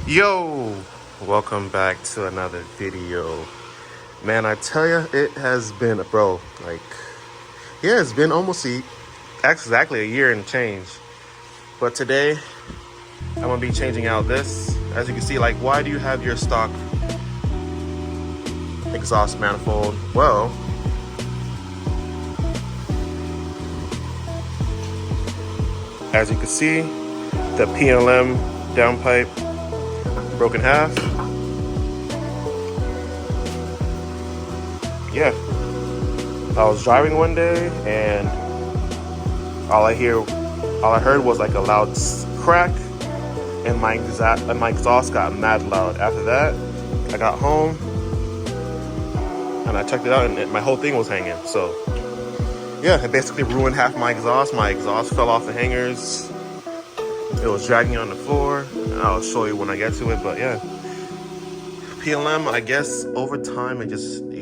Yo, welcome back to another video. Man, I tell you, it has been, bro, like, yeah, it's been almost exactly a year and change. But today, I'm gonna be changing out this. As you can see, like, why do you have your stock exhaust manifold? Well, as you can see, the PLM downpipe broken half. Yeah, I was driving one day and all I heard was like a loud crack, and my exhaust got mad loud. After that, I got home and I checked it out, and my whole thing was hanging. So yeah, it basically ruined half my exhaust. My exhaust fell off the hangers. It was dragging on the floor, and I'll show you when I get to it. But yeah, PLM, I guess over time it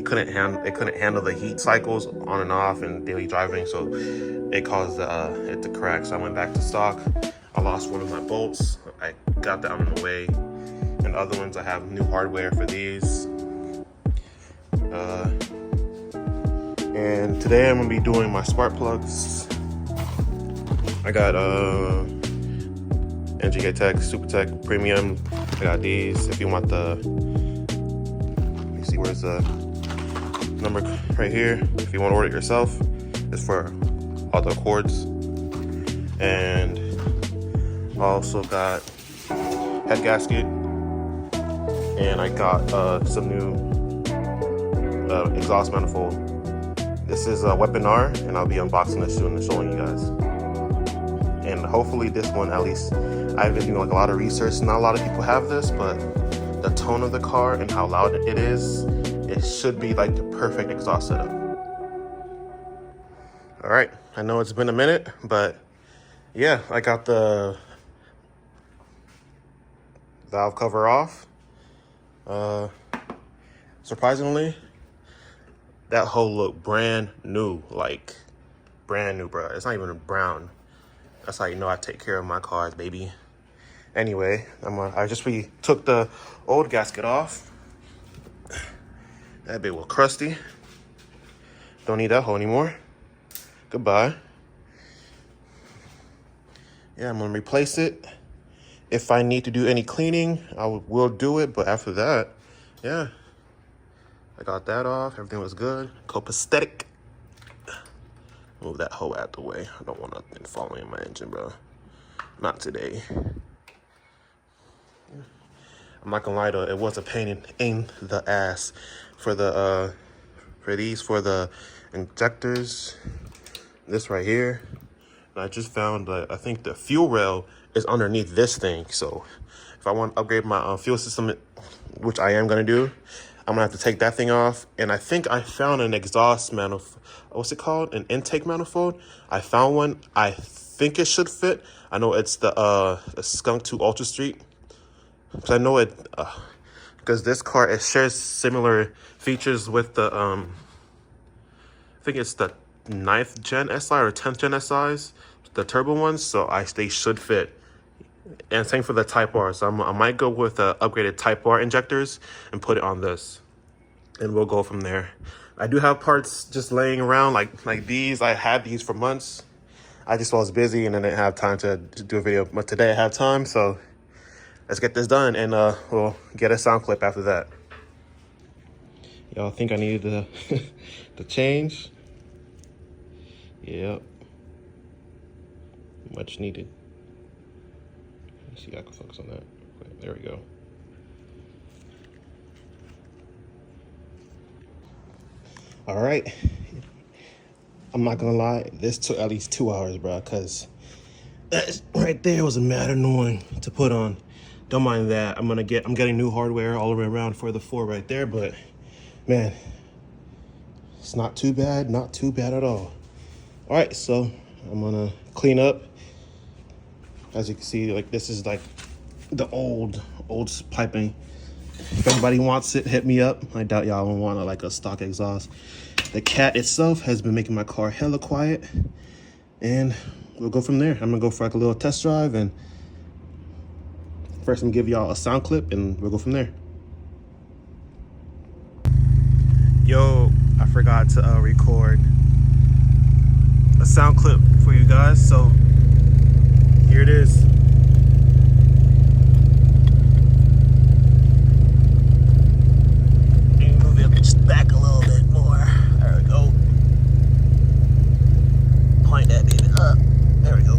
couldn't handle the heat cycles on and off and daily driving, so it caused it to crack. So I went back to stock. I lost one of my bolts. I got that out of the way, and other ones I have new hardware for these. And today I'm gonna be doing my spark plugs. I got NGK Tech, Super Tech, Premium. I got these. If you want the, let me see, where's the number right here? If you want to order it yourself, it's for all the cords. And I also got head gasket, and I got some new exhaust manifold. This is a Webinar, and I'll be unboxing this soon and showing you guys. And hopefully this one, at least, I've been doing like a lot of research. Not a lot of people have this, but the tone of the car and how loud it is, it should be like the perfect exhaust setup. All right, I know it's been a minute, but yeah, I got the valve cover off. Surprisingly, that hole looked brand new, like brand new, bro. It's not even brown. That's how you know I take care of my cars, baby. Anyway, we took the old gasket off. That bit was crusty. Don't need that hole anymore. Goodbye. Yeah, I'm gonna replace it. If I need to do any cleaning, will do it. But after that, yeah, I got that off. Everything was good. Copacetic. Move that hole out the way. I don't want nothing falling in my engine, bro. Not today. I'm not gonna lie though, it was a pain in the ass for the for the injectors. This right here. And I just found that I think the fuel rail is underneath this thing. So if I want to upgrade my fuel system, which I am gonna do, I'm gonna have to take that thing off. And I think I found an exhaust manifold. What's it called? An intake manifold. I found one. I think it should fit. I know it's the Skunk 2 Ultra Street. Because I know it, because this car, it shares similar features with the, I think it's the 9th gen SI or 10th gen SIs, the turbo ones, so they should fit. And same for the Type R, so I might go with upgraded Type R injectors and put it on this. And we'll go from there. I do have parts just laying around like these. I had these for months. I just was busy and I didn't have time to do a video, but today I have time, so let's get this done, and we'll get a sound clip after that. Y'all think I needed the change? Yep. Much needed. Let's see if I can focus on that. There we go. All right. I'm not gonna lie, this took at least 2 hours, bro, because that right there was a mad annoying to put on. Don't mind that. I'm getting new hardware all the way around for the 4 right there, but man, it's not too bad at all. All right, so I'm gonna clean up. As you can see, like this is like the old piping. If anybody wants it, hit me up. I doubt y'all won't want like a stock exhaust. The cat itself has been making my car hella quiet, and we'll go from there. I'm gonna go for like a little test drive and First, I'm gonna give y'all a sound clip and we'll go from there. Yo, I forgot to record a sound clip for you guys, so here it is. Move it just back a little bit more. There we go. Point that baby up. There we go.